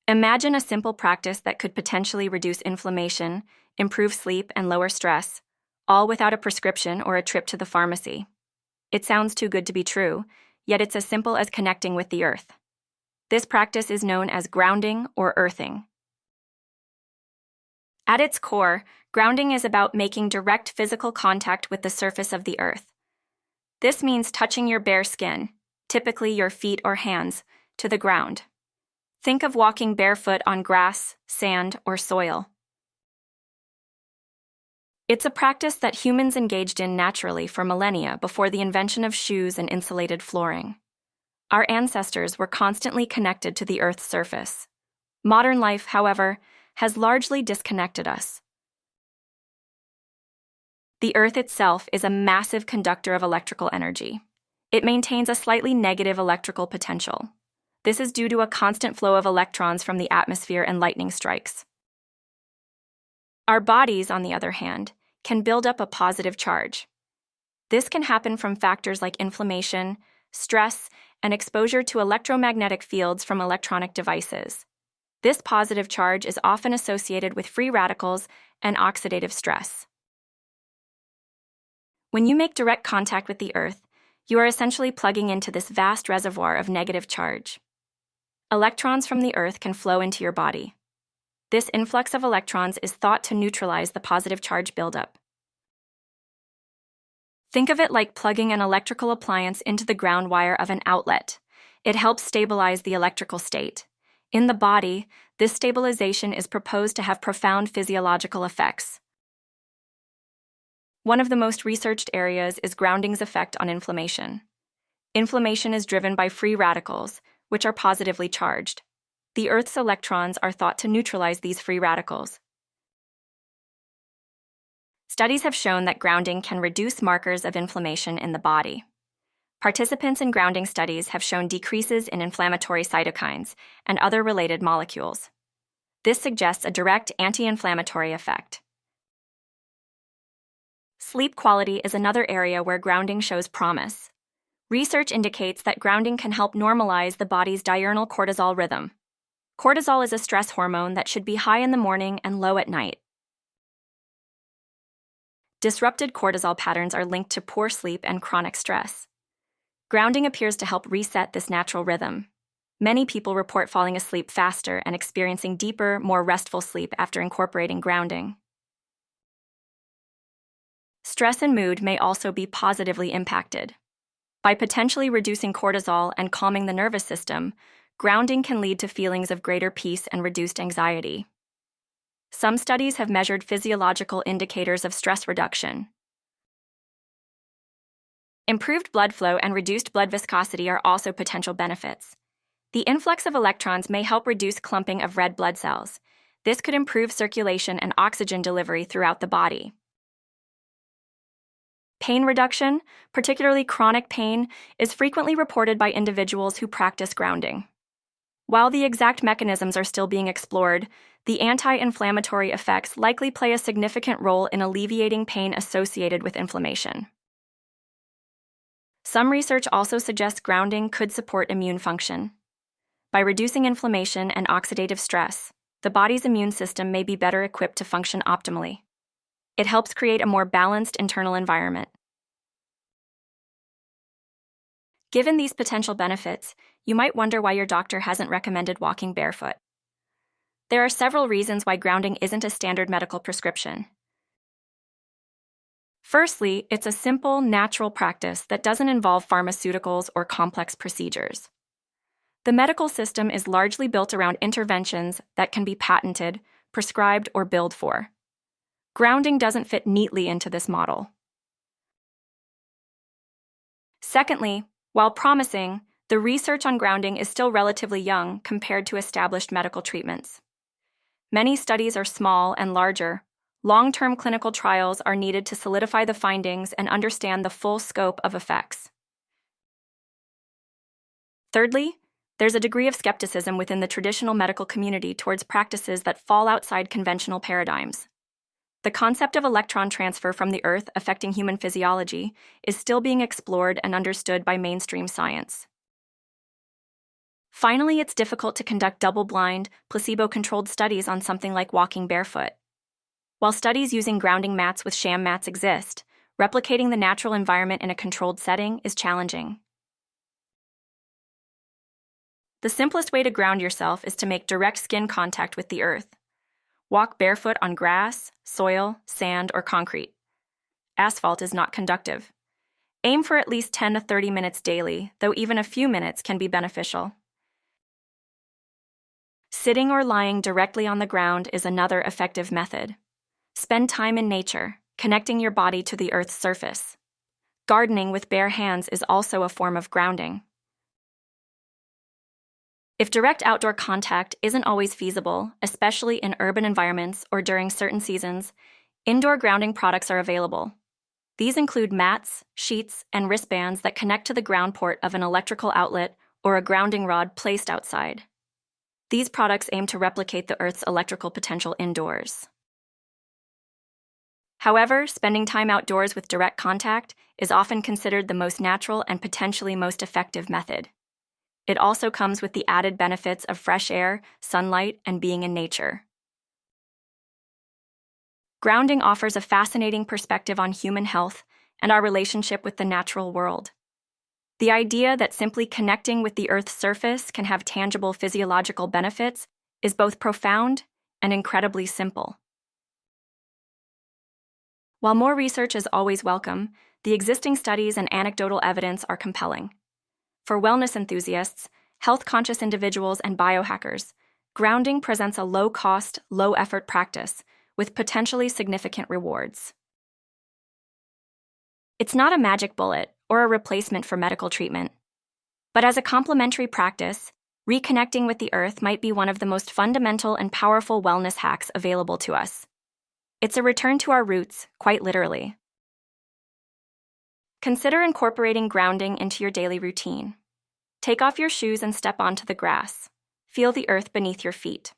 Imagine a simple practice that could potentially reduce inflammation, improve sleep, and lower stress, all without a prescription or a trip to the pharmacy. It sounds too good to be true, yet it's as simple as connecting with the earth. This practice is known as grounding or earthing. At its core, grounding is about making direct physical contact with the surface of the earth. This means touching your bare skin, typically your feet or hands, to the ground. Think of walking barefoot on grass, sand, or soil. It's a practice that humans engaged in naturally for millennia before the invention of shoes and insulated flooring. Our ancestors were constantly connected to the Earth's surface. Modern life, however, has largely disconnected us. The Earth itself is a massive conductor of electrical energy. It maintains a slightly negative electrical potential. This is due to a constant flow of electrons from the atmosphere and lightning strikes. Our bodies, on the other hand, can build up a positive charge. This can happen from factors like inflammation, stress, and exposure to electromagnetic fields from electronic devices. This positive charge is often associated with free radicals and oxidative stress. When you make direct contact with the Earth, you are essentially plugging into this vast reservoir of negative charge. Electrons from the Earth can flow into your body. This influx of electrons is thought to neutralize the positive charge buildup. Think of it like plugging an electrical appliance into the ground wire of an outlet. It helps stabilize the electrical state. In the body, this stabilization is proposed to have profound physiological effects. One of the most researched areas is grounding's effect on inflammation. Inflammation is driven by free radicals, which are positively charged. The Earth's electrons are thought to neutralize these free radicals. Studies have shown that grounding can reduce markers of inflammation in the body. Participants in grounding studies have shown decreases in inflammatory cytokines and other related molecules. This suggests a direct anti-inflammatory effect. Sleep quality is another area where grounding shows promise. Research indicates that grounding can help normalize the body's diurnal cortisol rhythm. Cortisol is a stress hormone that should be high in the morning and low at night. Disrupted cortisol patterns are linked to poor sleep and chronic stress. Grounding appears to help reset this natural rhythm. Many people report falling asleep faster and experiencing deeper, more restful sleep after incorporating grounding. Stress and mood may also be positively impacted. By potentially reducing cortisol and calming the nervous system, grounding can lead to feelings of greater peace and reduced anxiety. Some studies have measured physiological indicators of stress reduction. Improved blood flow and reduced blood viscosity are also potential benefits. The influx of electrons may help reduce clumping of red blood cells. This could improve circulation and oxygen delivery throughout the body. Pain reduction, particularly chronic pain, is frequently reported by individuals who practice grounding. While the exact mechanisms are still being explored, the anti-inflammatory effects likely play a significant role in alleviating pain associated with inflammation. Some research also suggests grounding could support immune function. By reducing inflammation and oxidative stress, the body's immune system may be better equipped to function optimally. It helps create a more balanced internal environment. Given these potential benefits, you might wonder why your doctor hasn't recommended walking barefoot. There are several reasons why grounding isn't a standard medical prescription. Firstly, it's a simple, natural practice that doesn't involve pharmaceuticals or complex procedures. The medical system is largely built around interventions that can be patented, prescribed, or billed for. Grounding doesn't fit neatly into this model. Secondly, while promising, the research on grounding is still relatively young compared to established medical treatments. Many studies are small and larger. Long-term clinical trials are needed to solidify the findings and understand the full scope of effects. Thirdly, there's a degree of skepticism within the traditional medical community towards practices that fall outside conventional paradigms. The concept of electron transfer from the Earth affecting human physiology is still being explored and understood by mainstream science. Finally, it's difficult to conduct double-blind, placebo-controlled studies on something like walking barefoot. While studies using grounding mats with sham mats exist, replicating the natural environment in a controlled setting is challenging. The simplest way to ground yourself is to make direct skin contact with the earth. Walk barefoot on grass, soil, sand, or concrete. Asphalt is not conductive. Aim for at least 10 to 30 minutes daily, though even a few minutes can be beneficial. Sitting or lying directly on the ground is another effective method. Spend time in nature, connecting your body to the earth's surface. Gardening with bare hands is also a form of grounding. If direct outdoor contact isn't always feasible, especially in urban environments or during certain seasons, indoor grounding products are available. These include mats, sheets, and wristbands that connect to the ground port of an electrical outlet or a grounding rod placed outside. These products aim to replicate the Earth's electrical potential indoors. However, spending time outdoors with direct contact is often considered the most natural and potentially most effective method. It also comes with the added benefits of fresh air, sunlight, and being in nature. Grounding offers a fascinating perspective on human health and our relationship with the natural world. The idea that simply connecting with the Earth's surface can have tangible physiological benefits is both profound and incredibly simple. While more research is always welcome, the existing studies and anecdotal evidence are compelling. For wellness enthusiasts, health-conscious individuals, and biohackers, grounding presents a low-cost, low-effort practice with potentially significant rewards. It's not a magic bullet or a replacement for medical treatment, but as a complementary practice, reconnecting with the earth might be one of the most fundamental and powerful wellness hacks available to us. It's a return to our roots, quite literally. Consider incorporating grounding into your daily routine. Take off your shoes and step onto the grass. Feel the earth beneath your feet.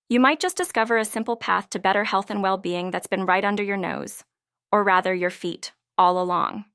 You might just discover a simple path to better health and well-being that's been right under your nose, or rather your feet, all along.